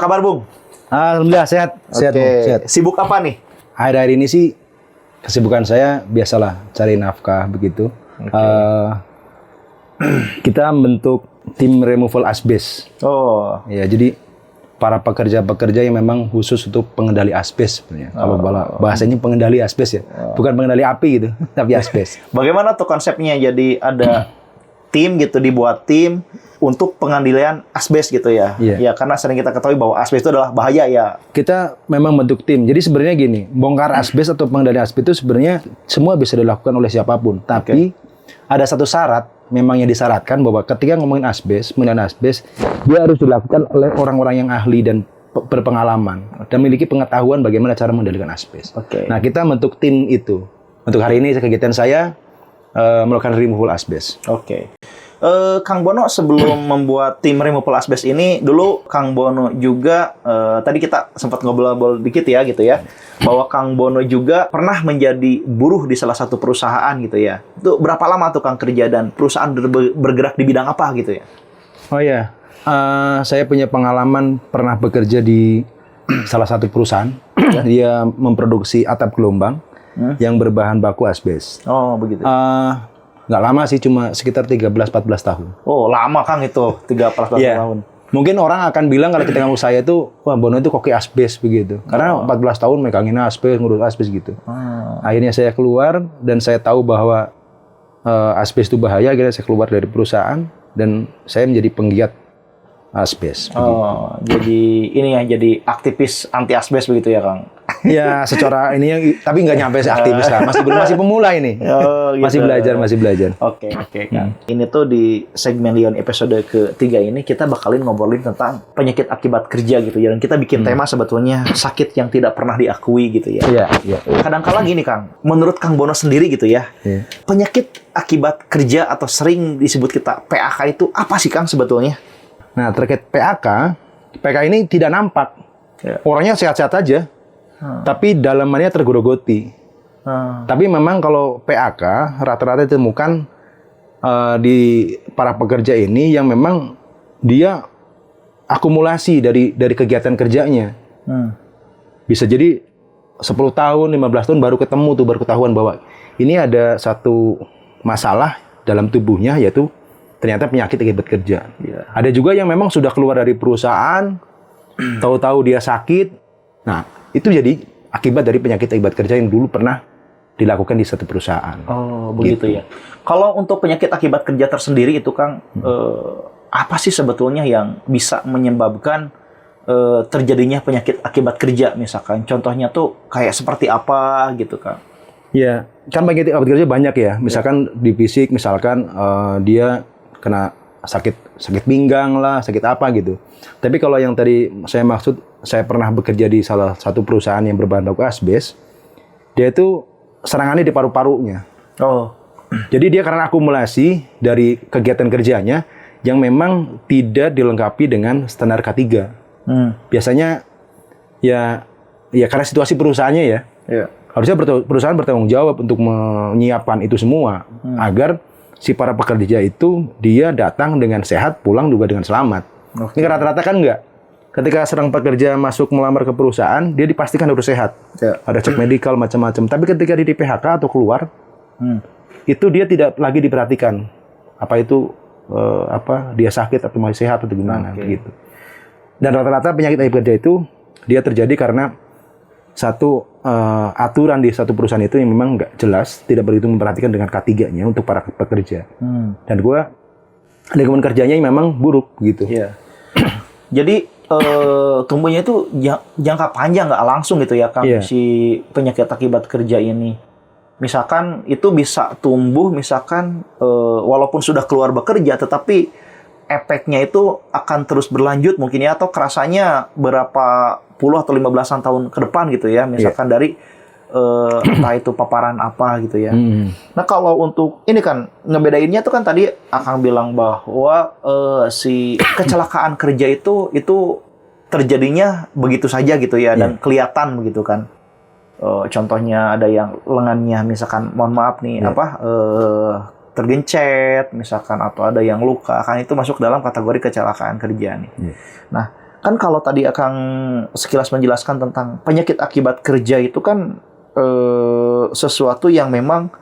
kabar, Bung? Alhamdulillah sehat, sehat, Oke. Bung, sehat. Sibuk apa nih? Akhir-akhir ini sih kesibukan saya biasalah cari nafkah begitu. Kita membentuk tim removal asbes. Oh, Ya, jadi para pekerja-pekerja yang memang khusus untuk pengendali asbes sebenarnya. Kalau bahasanya pengendali asbes ya, bukan pengendali api gitu, tapi asbes. bagaimana tuh konsepnya? Jadi ada tim gitu, dibuat tim untuk pengendalian asbes gitu ya. Iya. Ya, karena sering kita ketahui bahwa asbes itu adalah bahaya ya. Kita memang bentuk tim. Jadi sebenarnya gini, bongkar asbes atau pengendali asbes itu sebenarnya semua bisa dilakukan oleh siapapun. Tapi ada satu syarat, memang yang disyaratkan bahwa ketika ngomongin asbes, pengendalian asbes, dia harus dilakukan oleh orang-orang yang ahli dan berpengalaman dan memiliki pengetahuan bagaimana cara mengendalikan asbes. Oke. Nah, kita bentuk tim itu. Untuk hari ini kegiatan saya melakukan removal asbes. Oke. Kang Bono sebelum membuat tim removal asbes ini, dulu Kang Bono juga tadi kita sempat ngobrol-ngobrol dikit ya gitu ya, bahwa Kang Bono juga pernah menjadi buruh di salah satu perusahaan gitu ya. Itu berapa lama tuh Kang kerja dan perusahaan bergerak di bidang apa gitu ya? Oh ya, saya punya pengalaman pernah bekerja di salah satu perusahaan. Dia memproduksi atap gelombang yang berbahan baku asbes. Oh begitu. Nggak lama sih, cuma sekitar 13-14 tahun. Oh lama Kang itu, 13 Iya. tahun. Mungkin orang akan bilang kalau kita ngomong saya itu, wah Bono itu koki asbes begitu. Karena 14 tahun megangin asbes, ngurus asbes gitu. Akhirnya saya keluar dan saya tahu bahwa asbes itu bahaya. Akhirnya saya keluar dari perusahaan dan saya menjadi penggiat asbes. Oh, jadi ini ya, jadi aktivis anti asbes begitu ya Kang? Ya, secara ini, tapi nggak nyampe aktivis lah. Masih pemula ini. Oh, gitu. Masih belajar. Oke, Kang. Ini tuh di segmen Leon episode ketiga ini kita bakalin ngobrolin tentang penyakit akibat kerja gitu ya. Dan kita bikin tema sebetulnya sakit yang tidak pernah diakui gitu ya. Iya. Kadang-kala gini Kang, menurut Kang Bono sendiri gitu ya, Iya. penyakit akibat kerja atau sering disebut kita PAK itu apa sih Kang sebetulnya? Nah, terkait PAK ini tidak nampak. Ya. Orangnya sehat-sehat aja. Tapi dalamannya tergerogoti. Tapi memang kalau PAK rata-rata ditemukan di para pekerja ini yang memang dia akumulasi dari kegiatan kerjanya. Bisa jadi 10 tahun, 15 tahun baru ketahuan bahwa ini ada satu masalah dalam tubuhnya, yaitu ternyata penyakit akibat kerja. Ada juga yang memang sudah keluar dari perusahaan, tahu-tahu dia sakit. Nah, itu jadi akibat dari penyakit akibat kerja yang dulu pernah dilakukan di satu perusahaan. Oh, begitu ya. Kalau untuk penyakit akibat kerja tersendiri itu Kang, apa sih sebetulnya yang bisa menyebabkan terjadinya penyakit akibat kerja misalkan? Contohnya tuh kayak seperti apa gitu Kang? Ya, kan penyakit akibat kerja banyak ya. Misalkan di fisik, misalkan dia kena sakit pinggang lah, sakit apa gitu. Tapi kalau yang tadi saya maksud, saya pernah bekerja di salah satu perusahaan yang berbahan baku asbes. Dia itu serangannya di paru-parunya. Oh. Jadi dia karena akumulasi dari kegiatan kerjanya yang memang tidak dilengkapi dengan standar K3. Biasanya ya karena situasi perusahaannya ya. Harusnya perusahaan bertanggung jawab untuk menyiapkan itu semua agar si para pekerja itu dia datang dengan sehat, pulang juga dengan selamat. Ini rata-rata kan enggak. Ketika sedang pekerja masuk melamar ke perusahaan, dia dipastikan harus sehat. Ada cek medikal macam-macam. Tapi ketika dia di PHK atau keluar, itu dia tidak lagi diperhatikan. Apa itu dia sakit atau masih sehat atau gimana begitu. Dan rata-rata penyakit akibat kerja itu dia terjadi karena satu aturan di satu perusahaan itu yang memang nggak jelas, tidak begitu memperhatikan dengan K3-nya untuk para pekerja. Dan lingkungan kerjanya yang memang buruk gitu. Iya. Jadi tumbuhnya itu jangka panjang nggak langsung gitu ya Kang, si penyakit akibat kerja ini. Misalkan itu bisa tumbuh misalkan walaupun sudah keluar bekerja tetapi efeknya itu akan terus berlanjut mungkin ya, atau kerasanya berapa puluh atau 15-an tahun ke depan gitu ya, misalkan dari entah itu paparan apa gitu ya. Nah kalau untuk ini kan ngebedainnya tuh kan tadi Akang bilang bahwa si kecelakaan kerja itu terjadinya begitu saja gitu ya, dan kelihatan begitu kan. Contohnya ada yang lengannya misalkan, mohon maaf nih tergencet misalkan, atau ada yang luka, kan itu masuk dalam kategori kecelakaan kerja nih. Nah Kan kalau tadi Akang sekilas menjelaskan tentang penyakit akibat kerja itu kan sesuatu yang memang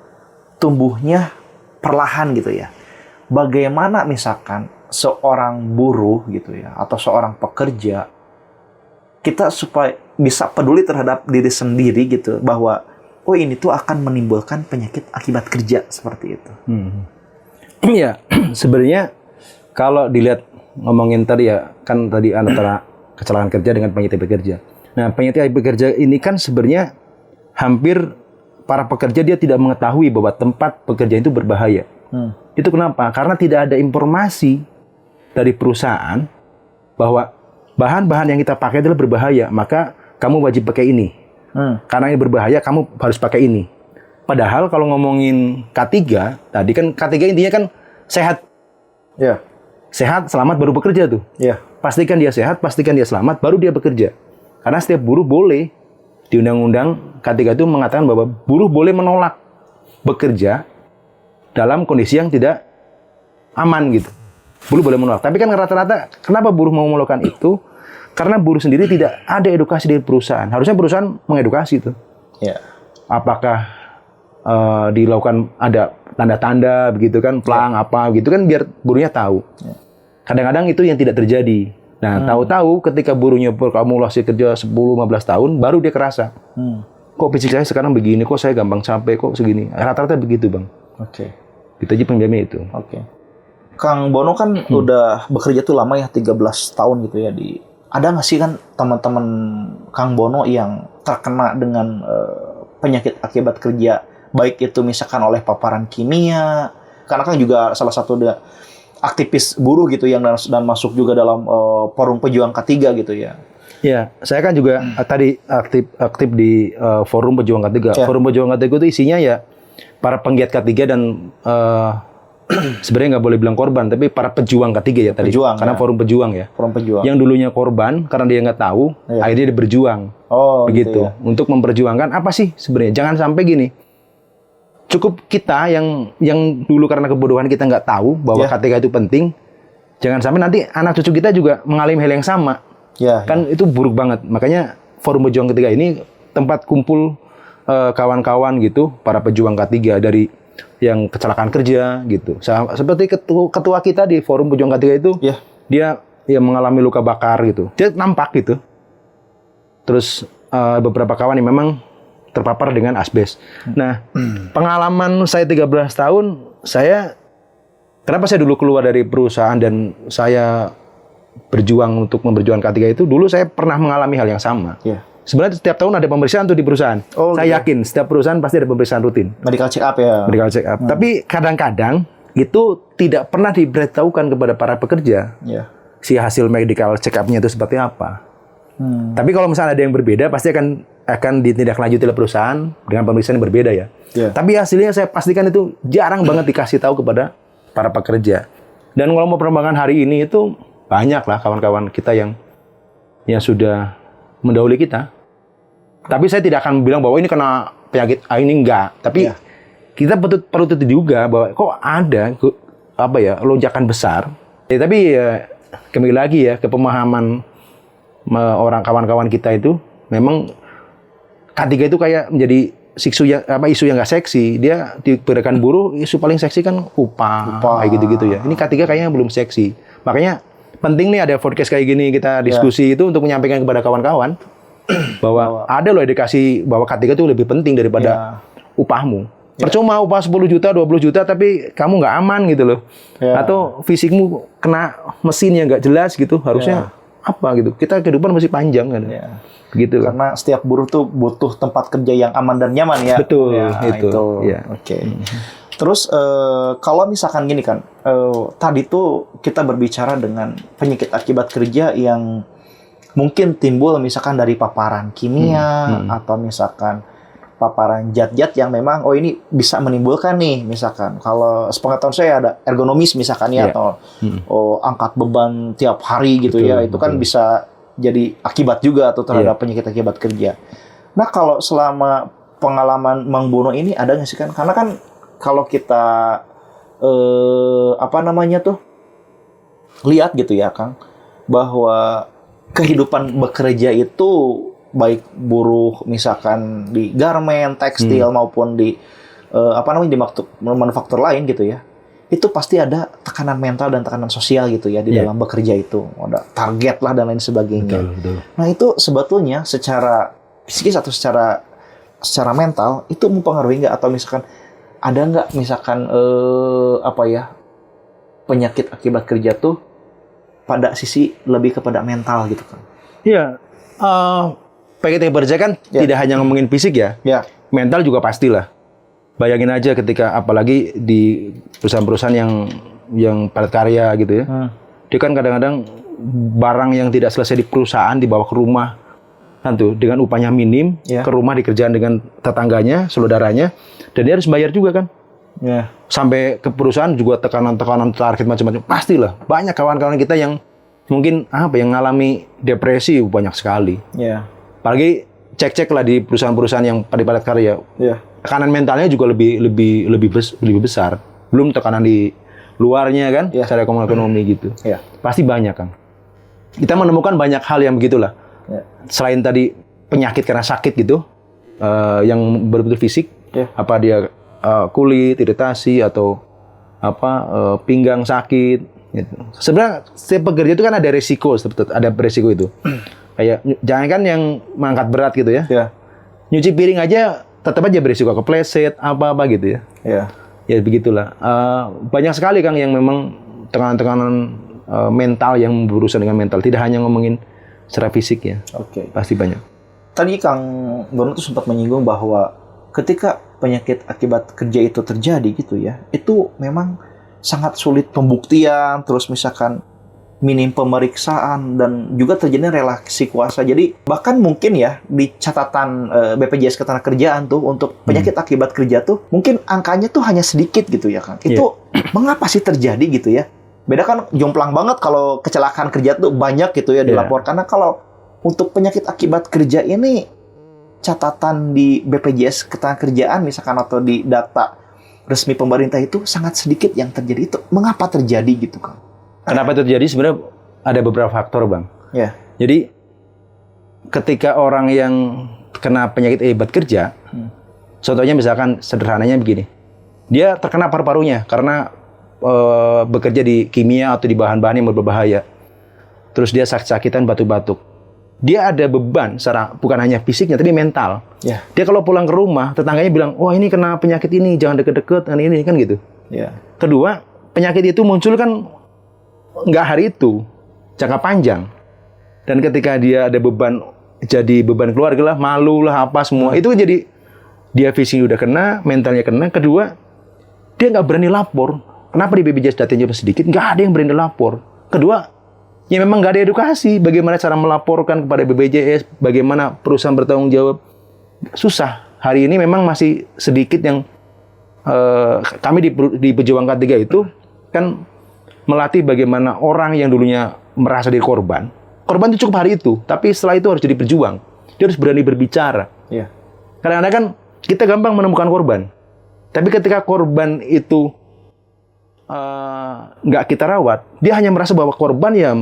tumbuhnya perlahan gitu ya. Bagaimana misalkan seorang buruh gitu ya atau seorang pekerja kita supaya bisa peduli terhadap diri sendiri gitu bahwa oh ini tuh akan menimbulkan penyakit akibat kerja seperti itu. Iya, sebenarnya kalau dilihat ngomongin tadi ya, kan tadi antara kecelakaan kerja dengan penyakit bekerja. Nah, penyakit bekerja ini kan sebenarnya hampir para pekerja dia tidak mengetahui bahwa tempat pekerjaan itu berbahaya. Itu kenapa? Karena tidak ada informasi dari perusahaan bahwa bahan-bahan yang kita pakai adalah berbahaya, maka kamu wajib pakai ini. Karena ini berbahaya, kamu harus pakai ini. Padahal kalau ngomongin K3, tadi kan K3 intinya kan sehat. Ya. Sehat, selamat, baru bekerja tuh. Ya. Pastikan dia sehat, pastikan dia selamat, baru dia bekerja. Karena setiap buruh boleh, di Undang-Undang K3 itu mengatakan bahwa buruh boleh menolak bekerja dalam kondisi yang tidak aman gitu. Buruh boleh menolak. Tapi kan rata-rata, kenapa buruh mau melakukan itu? Karena buruh sendiri tidak ada edukasi dari perusahaan. Harusnya perusahaan mengedukasi itu. Ya. Apakah dilakukan ada tanda-tanda begitu kan, pelang apa gitu kan, biar buruhnya tahu. Kadang-kadang itu yang tidak terjadi. Nah, tahu-tahu ketika buruhnya berkumulasi kerja 10-15 tahun, baru dia kerasa. Kok fisik saya sekarang begini, kok saya gampang capek, kok segini. Rata-rata begitu, Bang. Oke. Itu aja penyebabnya itu. Oke. Kang Bono kan udah bekerja tuh lama ya, 13 tahun gitu ya di. Ada nggak sih kan teman-teman Kang Bono yang terkena dengan penyakit akibat kerja, baik itu misalkan oleh paparan kimia, karena kan juga salah satu aktivis buruh gitu yang dan masuk juga dalam forum pejuang K3 gitu ya. Ya, saya kan juga tadi aktif di forum pejuang K3. Ya. Forum pejuang K3 itu isinya ya para penggiat K3 dan sebenarnya nggak boleh bilang korban, tapi para pejuang K3 ya tadi. Pejuang, karena ya. forum pejuang ya. Forum pejuang. Yang dulunya korban karena dia nggak tahu, akhirnya dia berjuang. Oh, begitu. Gitu ya. Untuk memperjuangkan apa sih sebenarnya? Jangan sampai gini. Cukup kita yang dulu karena kebodohan kita nggak tahu bahwa K3 itu penting. Jangan sampai nanti anak cucu kita juga mengalami hal yang sama. Kan itu buruk banget. Makanya forum pejuang K3 ini tempat kumpul kawan-kawan gitu, para pejuang K3 dari yang kecelakaan kerja gitu. Seperti ketua kita di forum pejuang K3 itu, dia mengalami luka bakar gitu. Dia nampak gitu. Terus beberapa kawan yang memang terpapar dengan asbes. Nah, pengalaman saya 13 tahun, kenapa saya dulu keluar dari perusahaan dan saya berjuang untuk memperjuangkan K3 itu, dulu saya pernah mengalami hal yang sama. Sebenarnya setiap tahun ada pemeriksaan tuh di perusahaan. Saya yakin setiap perusahaan pasti ada pemeriksaan rutin. Medical check up ya. Medical check up. Tapi kadang-kadang itu tidak pernah diberitahukan kepada para pekerja. Si hasil medical check up-nya itu seperti apa. Tapi kalau misalnya ada yang berbeda, pasti akan ditindaklanjuti oleh perusahaan dengan pemeriksaan yang berbeda ya. Tapi hasilnya saya pastikan itu jarang banget dikasih tahu kepada para pekerja. Dan kalau mau perkembangan hari ini itu banyak lah kawan-kawan kita yang sudah mendahului kita. Tapi saya tidak akan bilang bahwa ini kena penyakit ini enggak. Tapi kita perlu tahu juga bahwa kok ada lonjakan besar. Tapi kembali lagi ya ke pemahaman orang kawan-kawan kita itu, memang K3 itu kayak menjadi isu yang nggak seksi. Dia diberikan buruh, isu paling seksi kan upah. Kayak gitu-gitu ya. Ini K3 kayaknya belum seksi. Makanya penting nih ada podcast kayak gini, kita diskusi itu untuk menyampaikan kepada kawan-kawan bahwa ada loh edukasi bahwa K3 itu lebih penting daripada upahmu. Percuma upah 10 juta, 20 juta tapi kamu nggak aman gitu loh. Atau fisikmu kena mesin yang nggak jelas gitu. Harusnya apa gitu. Kita kehidupan masih panjang kan. Gitu. Karena setiap buruh tuh butuh tempat kerja yang aman dan nyaman ya. Betul, itu. Oke. Terus kalau misalkan gini kan, tadi tuh kita berbicara dengan penyakit akibat kerja yang mungkin timbul misalkan dari paparan kimia atau misalkan paparan zat-zat yang memang ini bisa menimbulkan nih, misalkan kalau sepengetahuan saya ada ergonomis misalkan atau angkat beban tiap hari gitu itu kan bisa jadi akibat juga atau terhadap penyakit akibat kerja. Nah, kalau selama pengalaman Mang Bono ini ada nggak sih kan? Karena kan kalau kita lihat gitu ya Kang, bahwa kehidupan bekerja itu baik buruh misalkan di garmen, tekstil maupun di di manufaktur lain gitu ya. Itu pasti ada tekanan mental dan tekanan sosial gitu ya di dalam bekerja itu. Ada target lah dan lain sebagainya. Betul. Nah, itu sebetulnya secara psikis atau secara mental itu mempengaruhi nggak, atau misalkan ada nggak misalkan penyakit akibat kerja tuh pada sisi lebih kepada mental gitu kan? Iya, penyakit kerja kan tidak hanya ngomongin fisik ya, mental juga pastilah. Bayangin aja ketika apalagi di perusahaan-perusahaan yang padat karya gitu ya, dia kan kadang-kadang barang yang tidak selesai di perusahaan dibawa ke rumah, tentu dengan upahnya minim, ke rumah dikerjakan dengan tetangganya, saudaranya, dan dia harus bayar juga kan. Sampai ke perusahaan juga tekanan-tekanan target macam-macam, pastilah. Banyak kawan-kawan kita yang mungkin yang ngalami depresi banyak sekali. Apalagi cek-cek lah di perusahaan-perusahaan yang padat karya. Tekanan mentalnya juga lebih besar. Belum tekanan di luarnya kan, secara ekonomi gitu. Pasti banyak kan. Kita menemukan banyak hal yang begitulah. Selain tadi penyakit karena sakit gitu, yang betul-betul fisik, apa dia kulit iritasi atau pinggang sakit. Gitu. Sebenarnya setiap pekerja itu kan ada resiko, ada resiko itu. Kayak jangan kan yang mengangkat berat gitu ya. Nyuci piring aja tetap aja beresiko kepleset apa gitu ya. Ya begitulah. Banyak sekali Kang yang memang tekanan-tekanan mental yang berurusan dengan mental. Tidak hanya ngomongin secara fisik ya. Pasti banyak. Tadi Kang Bono tuh sempat menyinggung bahwa ketika penyakit akibat kerja itu terjadi gitu ya, itu memang sangat sulit pembuktian, terus misalkan minim pemeriksaan, dan juga terjadi relasi kuasa. Jadi bahkan mungkin ya di catatan BPJS Ketenagakerjaan tuh untuk penyakit akibat kerja tuh mungkin angkanya tuh hanya sedikit gitu ya Kang. Itu mengapa sih terjadi gitu ya? Beda kan jomplang banget kalau kecelakaan kerja tuh banyak gitu ya dilaporkan. Karena kalau untuk penyakit akibat kerja ini catatan di BPJS Ketenagakerjaan misalkan atau di data resmi pemerintah itu sangat sedikit yang terjadi. Itu mengapa terjadi gitu Kang? Kenapa itu terjadi? Sebenarnya ada beberapa faktor Bang. Jadi ketika orang yang kena penyakit akibat kerja, contohnya misalkan sederhananya begini, dia terkena paru-parunya karena bekerja di kimia atau di bahan-bahan yang berbahaya. Terus dia sakit-sakitan, batuk-batuk. Dia ada beban secara bukan hanya fisiknya tapi mental. Dia kalau pulang ke rumah, tetangganya bilang, "Wah, ini kena penyakit ini, jangan deket-deket kan ini kan gitu." Kedua, penyakit itu muncul kan nggak hari itu, jangka panjang. Dan ketika dia ada beban, jadi beban keluarga lah, malu lah, apa semua. Itu jadi dia fisik udah kena, mentalnya kena. Kedua, dia nggak berani lapor. Kenapa di BPJS datanya sedikit? Nggak ada yang berani lapor. Kedua, ya memang nggak ada edukasi bagaimana cara melaporkan kepada BPJS, bagaimana perusahaan bertanggung jawab. Susah. Hari ini memang masih sedikit yang kami di Pejuang K3 itu kan melatih bagaimana orang yang dulunya merasa diri korban. Korban itu cukup hari itu, tapi setelah itu harus jadi pejuang. Dia harus berani berbicara. Kadang-kadang kan kita gampang menemukan korban. Tapi ketika korban itu nggak kita rawat, dia hanya merasa bahwa korban yang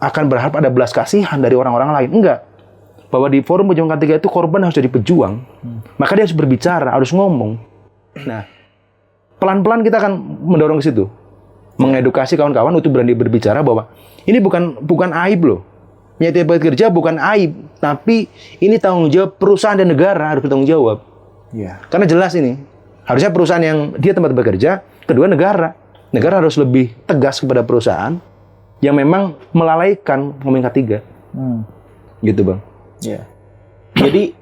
akan berharap ada belas kasihan dari orang-orang lain. Enggak. Bahwa di forum Pejuang K3 itu korban harus jadi pejuang. Maka dia harus berbicara, harus ngomong. Nah, pelan-pelan kita akan mendorong ke situ. Mengedukasi kawan-kawan untuk berani berbicara bahwa ini bukan aib loh. Penyakit akibat kerja bukan aib, tapi ini tanggung jawab perusahaan dan negara harus bertanggung jawab. Karena jelas ini, harusnya perusahaan yang dia tempat bekerja, kedua negara harus lebih tegas kepada perusahaan yang memang melalaikan pemain K3. Gitu Bang. Jadi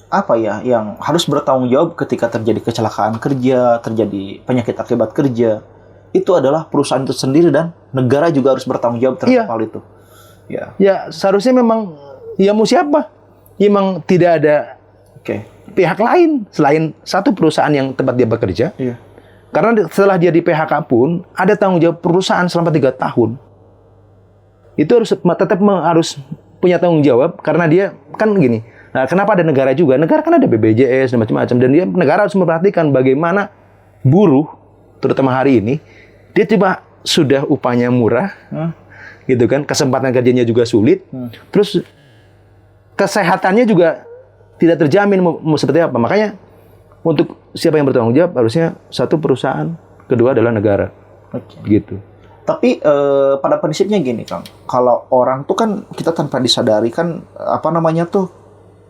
apa ya yang harus bertanggung jawab ketika terjadi kecelakaan kerja, terjadi penyakit akibat kerja, itu adalah perusahaan itu sendiri dan negara juga harus bertanggung jawab terhadap hal itu. Ya seharusnya memang ya mau siapa? Ya, memang tidak ada pihak lain selain satu perusahaan yang tempat dia bekerja. Karena setelah dia di PHK pun ada tanggung jawab perusahaan selama 3 tahun. Itu harus punya tanggung jawab karena dia kan gini. Nah, kenapa ada negara juga? Negara kan ada BPJS dan macam-macam, dan negara harus memperhatikan bagaimana buruh terutama hari ini dia coba sudah upahnya murah, gitu kan, kesempatan kerjanya juga sulit, terus kesehatannya juga tidak terjamin mau seperti apa. Makanya untuk siapa yang bertanggung jawab harusnya satu perusahaan, kedua adalah negara. Gitu. Tapi pada prinsipnya gini Kang, kalau orang tuh kan kita tanpa disadari kan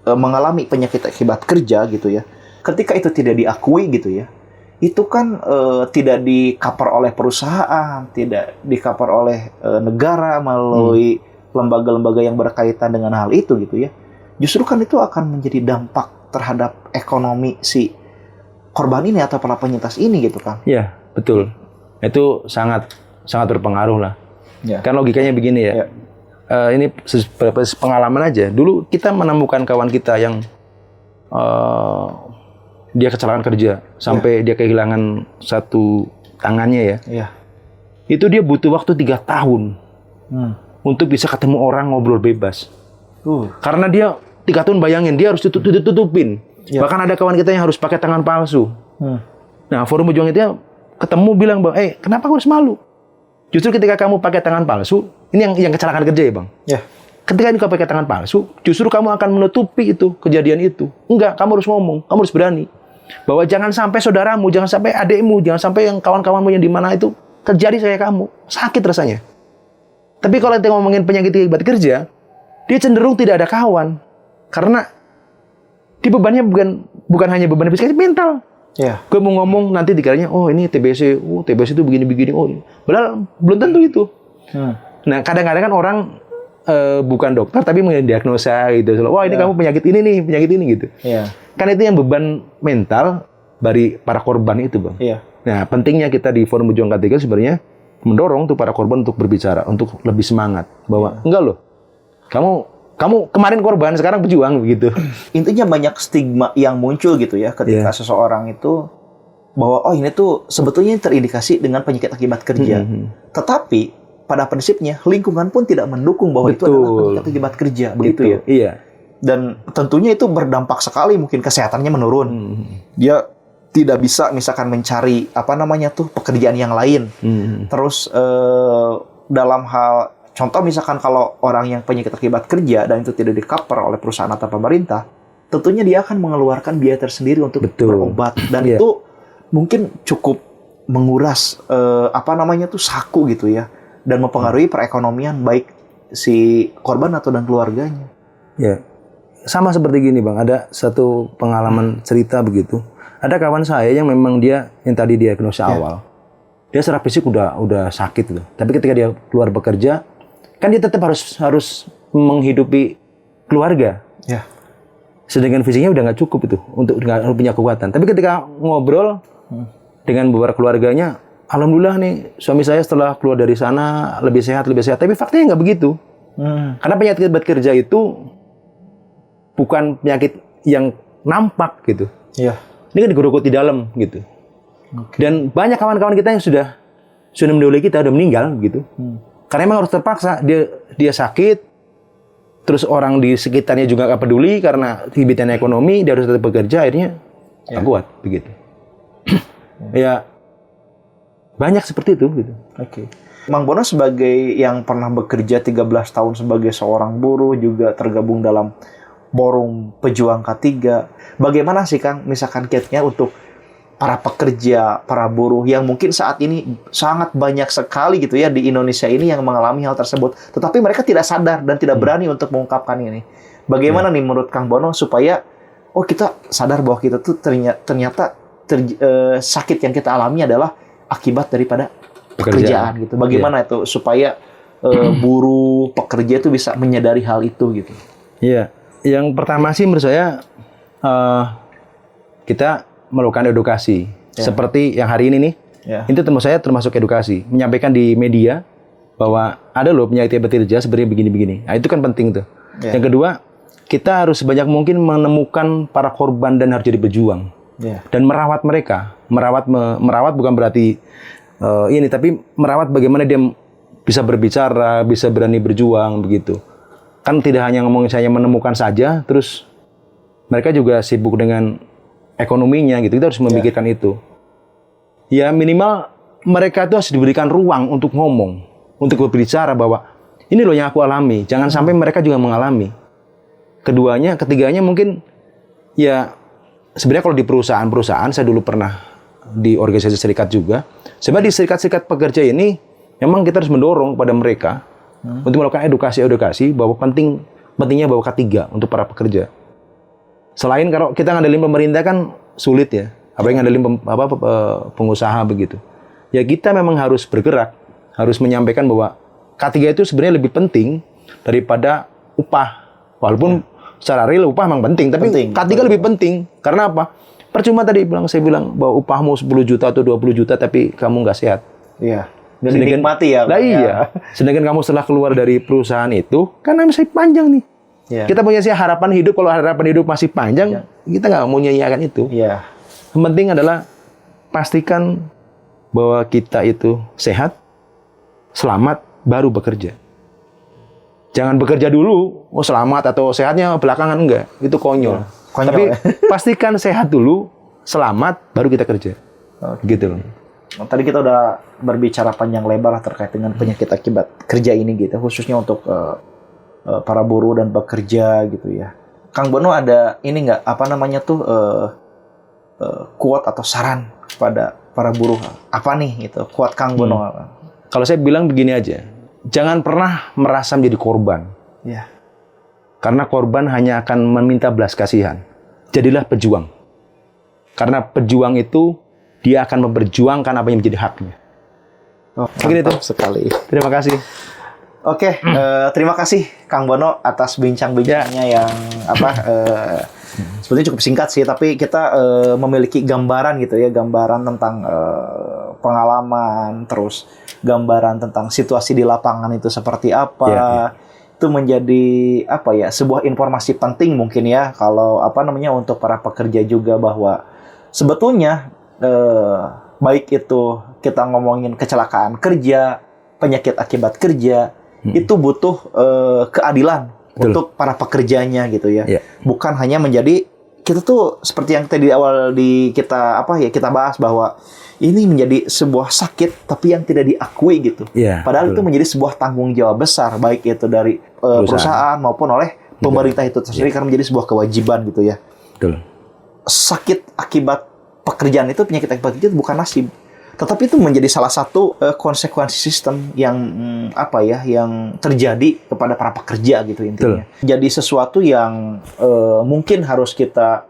mengalami penyakit akibat kerja gitu ya. Ketika itu tidak diakui gitu ya, itu kan tidak di-cover oleh perusahaan, tidak di-cover oleh negara melalui lembaga-lembaga yang berkaitan dengan hal itu gitu ya. Justru kan itu akan menjadi dampak terhadap ekonomi si korban ini atau para penyintas ini gitu kan. Iya, betul. Itu sangat berpengaruh lah. Ya. Kan logikanya begini ya. Ini beberapa pengalaman aja. Dulu kita menemukan kawan kita yang dia kecelakaan kerja sampai dia kehilangan satu tangannya ya. Itu dia butuh waktu 3 tahun untuk bisa ketemu orang ngobrol bebas. Karena dia 3 tahun, bayangin, dia harus tutupin. Bahkan ada kawan kita yang harus pakai tangan palsu. Nah, Forum Pejuang itu ketemu bilang, Bang, kenapa harus malu? Justru ketika kamu pakai tangan palsu, ini yang kecelakaan kerja ya, Bang. Ketika kamu pakai tangan palsu, justru kamu akan menutupi itu, kejadian itu. Enggak, kamu harus ngomong, kamu harus berani. Bahwa jangan sampai saudaramu, jangan sampai adikmu, jangan sampai yang kawan-kawanmu yang di mana itu terjadi kayak kamu. Sakit rasanya. Tapi kalau kita ngomongin penyakit akibat kerja, dia cenderung tidak ada kawan. Karena di bebannya bukan hanya beban fisik, mental. Gue mau ngomong nanti dikiranya, oh ini TBC, TBC itu begini-begini, padahal belum tentu itu. Nah, kadang-kadang kan orang bukan dokter tapi mendiagnosa gitu. Wah, ini kamu penyakit ini gitu. Kan itu yang beban mental dari para korban itu, Bang. Nah, pentingnya kita di Forum Pejuang K3 sebenarnya mendorong tuh para korban untuk berbicara, untuk lebih semangat bahwa enggak loh. Kamu kemarin korban, sekarang pejuang begitu. Intinya banyak stigma yang muncul gitu ya ketika seseorang itu bahwa ini tuh sebetulnya terindikasi dengan penyakit akibat kerja. Tetapi pada prinsipnya lingkungan pun tidak mendukung bahwa itu adalah penyakit akibat kerja, begitu ya. Iya. Dan tentunya itu berdampak sekali, mungkin kesehatannya menurun. Dia tidak bisa misalkan mencari pekerjaan yang lain. Terus dalam hal contoh misalkan kalau orang yang penyakit akibat kerja dan itu tidak di-cover oleh perusahaan atau pemerintah, tentunya dia akan mengeluarkan biaya tersendiri untuk berobat dan itu mungkin cukup menguras saku gitu ya, dan mempengaruhi perekonomian baik si korban atau dan keluarganya. Ya. Sama seperti gini, Bang, ada satu pengalaman cerita begitu. Ada kawan saya yang memang dia yang tadi diagnosa awal. Dia secara fisik udah sakit loh. Tapi ketika dia keluar bekerja, kan dia tetap harus menghidupi keluarga. Sedangkan fisiknya udah nggak cukup itu untuk nggak punya kekuatan. Tapi ketika ngobrol dengan beberapa keluarganya, alhamdulillah nih suami saya setelah keluar dari sana lebih sehat. Tapi faktanya nggak begitu. Karena penyakit akibat kerja itu bukan penyakit yang nampak gitu. Ini kan digerogoti dalam gitu. Dan banyak kawan-kawan kita yang sudah mendahului kita, udah meninggal gitu. Karena memang harus terpaksa, dia sakit, terus orang di sekitarnya juga nggak peduli karena himpitan ekonomi, dia harus tetap bekerja, akhirnya nggak kuat begitu. Ya banyak seperti itu gitu. Mang Bono sebagai yang pernah bekerja 13 tahun sebagai seorang buruh, juga tergabung dalam Forum Pejuang K3, bagaimana sih Kang misalkan kiatnya untuk para pekerja, para buruh yang mungkin saat ini sangat banyak sekali gitu ya di Indonesia ini yang mengalami hal tersebut, tetapi mereka tidak sadar dan tidak berani untuk mengungkapkan ini. Bagaimana nih menurut Kang Bono supaya kita sadar bahwa kita tuh ternyata sakit yang kita alami adalah akibat daripada pekerjaan gitu. Bagaimana itu supaya buruh, pekerja itu bisa menyadari hal itu gitu. Yang pertama sih menurut saya kita melakukan edukasi seperti yang hari ini nih. Itu termasuk edukasi, menyampaikan di media bahwa ada loh penyakit akibat kerja sebenarnya begini-begini. Nah, itu kan penting tuh. Yang kedua, kita harus sebanyak mungkin menemukan para korban dan harus jadi berjuang. Dan merawat mereka. Merawat bukan berarti tapi merawat bagaimana dia bisa berbicara, bisa berani berjuang begitu. Kan tidak hanya ngomongin saya menemukan saja, terus mereka juga sibuk dengan ekonominya gitu. Kita harus memikirkan itu. Ya minimal mereka itu harus diberikan ruang untuk ngomong, untuk berbicara bahwa ini loh yang aku alami. Jangan sampai mereka juga mengalami. Ketiganya mungkin ya sebenarnya kalau di perusahaan-perusahaan, saya dulu pernah di organisasi serikat juga. Sebenarnya di serikat-serikat pekerja ini memang kita harus mendorong pada mereka untuk melakukan edukasi bahwa pentingnya bawa K3 untuk para pekerja. Selain kalau kita ngandelin pemerintah kan sulit ya, apalagi ngandelin pengusaha begitu. Ya kita memang harus bergerak, harus menyampaikan bahwa K3 itu sebenarnya lebih penting daripada upah. Walaupun secara real upah memang penting, tapi K3 lebih penting. Karena apa? Percuma tadi saya bilang bahwa upahmu 10 juta atau 20 juta tapi kamu nggak sehat. Iya. Dan dinikmati ya. Nah, iya. Sedangkan kamu setelah keluar dari perusahaan itu, kan masih panjang nih. Iya. Kita punya sih harapan hidup, kalau harapan hidup masih panjang, kita nggak mau nyanyiakan itu. Iya. Yang penting adalah pastikan bahwa kita itu sehat, selamat, baru bekerja. Jangan bekerja dulu, selamat atau sehatnya belakangan, enggak. Itu konyol. Konyol. Tapi pastikan sehat dulu, selamat, baru kita kerja. Gitu loh. Tadi kita udah berbicara panjang lebar terkait dengan penyakit akibat kerja ini gitu, khususnya untuk para buruh dan pekerja gitu ya. Kang Bono ada ini nggak quote atau saran kepada para buruh apa nih gitu? Quote Kang Bono. Kalau saya bilang begini aja, jangan pernah merasa menjadi korban. Ya. Karena korban hanya akan meminta belas kasihan. Jadilah pejuang. Karena pejuang itu dia akan memperjuangkan apa yang menjadi haknya. Mungkin itu sekali. Terima kasih. Oke, terima kasih Kang Bono atas bincang-bincangnya yang sebetulnya cukup singkat sih, tapi kita memiliki gambaran gitu ya, gambaran tentang pengalaman, terus gambaran tentang situasi di lapangan itu seperti apa. Itu menjadi sebuah informasi penting mungkin ya, kalau untuk para pekerja juga, bahwa sebetulnya baik itu kita ngomongin kecelakaan kerja, penyakit akibat kerja, itu butuh keadilan. Betul. Untuk para pekerjanya gitu ya. Bukan hanya menjadi, kita tuh seperti yang tadi awal kita bahas, bahwa ini menjadi sebuah sakit tapi yang tidak diakui gitu. Padahal itu menjadi sebuah tanggung jawab besar, baik itu dari perusahaan maupun oleh pemerintah itu sendiri, karena menjadi sebuah kewajiban gitu ya. Betul. Sakit akibat pekerjaan itu, penyakit akibat kerja itu bukan nasib, tetapi itu menjadi salah satu konsekuensi sistem yang yang terjadi kepada para pekerja gitu intinya. Jadi sesuatu yang mungkin harus kita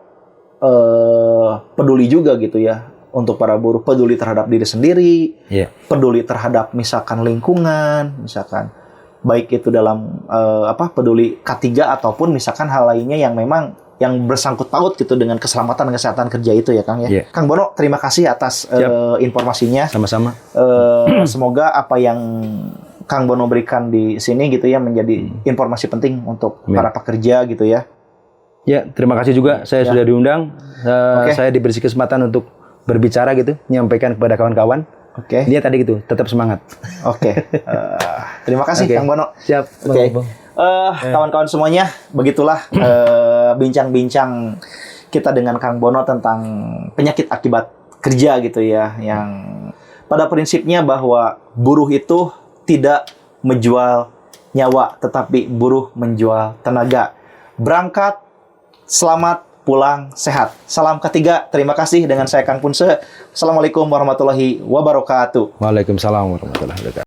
peduli juga gitu ya, untuk para buruh, peduli terhadap diri sendiri, peduli terhadap misalkan lingkungan, misalkan baik itu dalam peduli K3 ataupun misalkan hal lainnya yang memang yang bersangkut paut gitu dengan keselamatan dan kesehatan kerja itu ya Kang ya. Kang Bono, terima kasih atas informasinya. Sama-sama. Semoga apa yang Kang Bono berikan di sini gitu ya menjadi informasi penting untuk para pekerja gitu ya. Ya, terima kasih juga saya sudah diundang. Saya diberi kesempatan untuk berbicara gitu, menyampaikan kepada kawan-kawan. Dia tadi gitu, tetap semangat. Terima kasih Kang Bono. Siap. Kawan-kawan semuanya, begitulah bincang-bincang kita dengan Kang Bono tentang penyakit akibat kerja gitu ya, yang pada prinsipnya bahwa buruh itu tidak menjual nyawa, tetapi buruh menjual tenaga. Berangkat selamat, pulang sehat. Salam K3. Terima kasih. Dengan saya Kang Punse. Assalamualaikum warahmatullahi wabarakatuh. Waalaikumsalam warahmatullahi wabarakatuh.